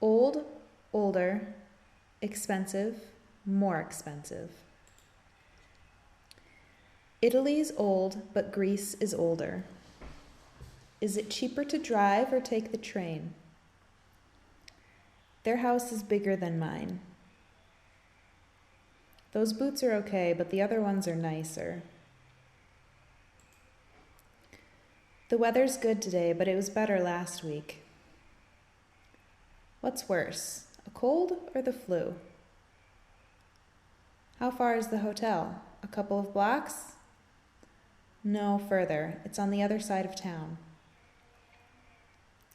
Old, older, expensive, more expensive. Italy's old, but Greece is older. Is it cheaper to drive or take the train? Their house is bigger than mine. Those boots are okay, but the other ones are nicer. The weather's good today, but it was better last week. What's worse, a cold or the flu? How far is the hotel? A couple of blocks? No, further. It's on the other side of town.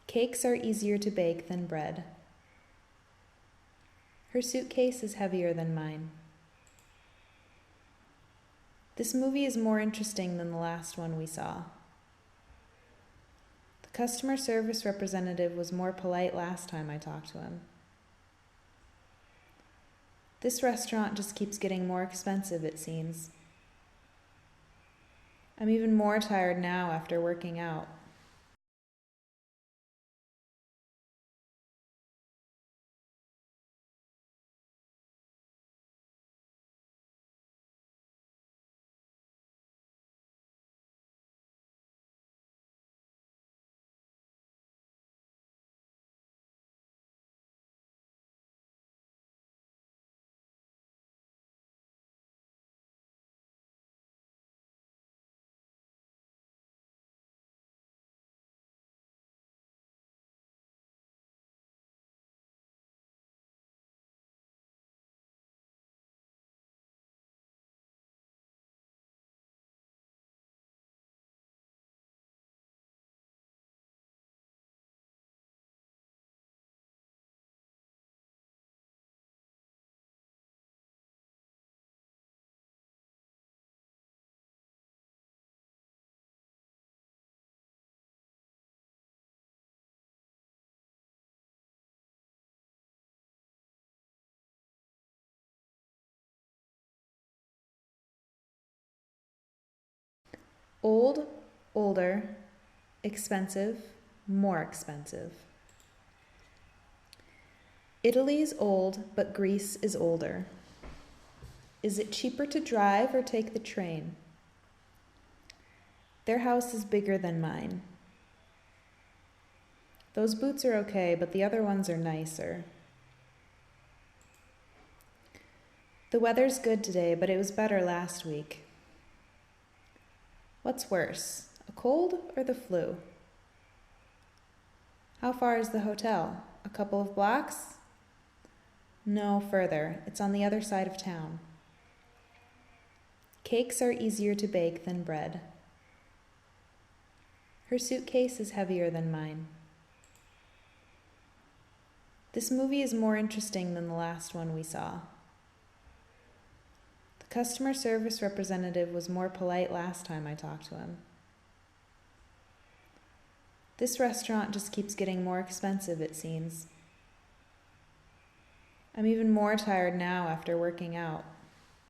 Cakes are easier to bake than bread. Her suitcase is heavier than mine. This movie is more interesting than the last one we saw. The customer service representative was more polite last time I talked to him. This restaurant just keeps getting more expensive, it seems. I'm even more tired now after working out. Old, older, expensive, more expensive. Italy's old, but Greece is older. Is it cheaper to drive or take the train? Their house is bigger than mine. Those boots are okay, but the other ones are nicer. The weather's good today, but it was better last week. What's worse, a cold or the flu? How far is the hotel? A couple of blocks? No, further. It's on the other side of town. Cakes are easier to bake than bread. Her suitcase is heavier than mine. This movie is more interesting than the last one we saw. The customer service representative was more polite last time I talked to him. This restaurant just keeps getting more expensive, it seems. I'm even more tired now after working out.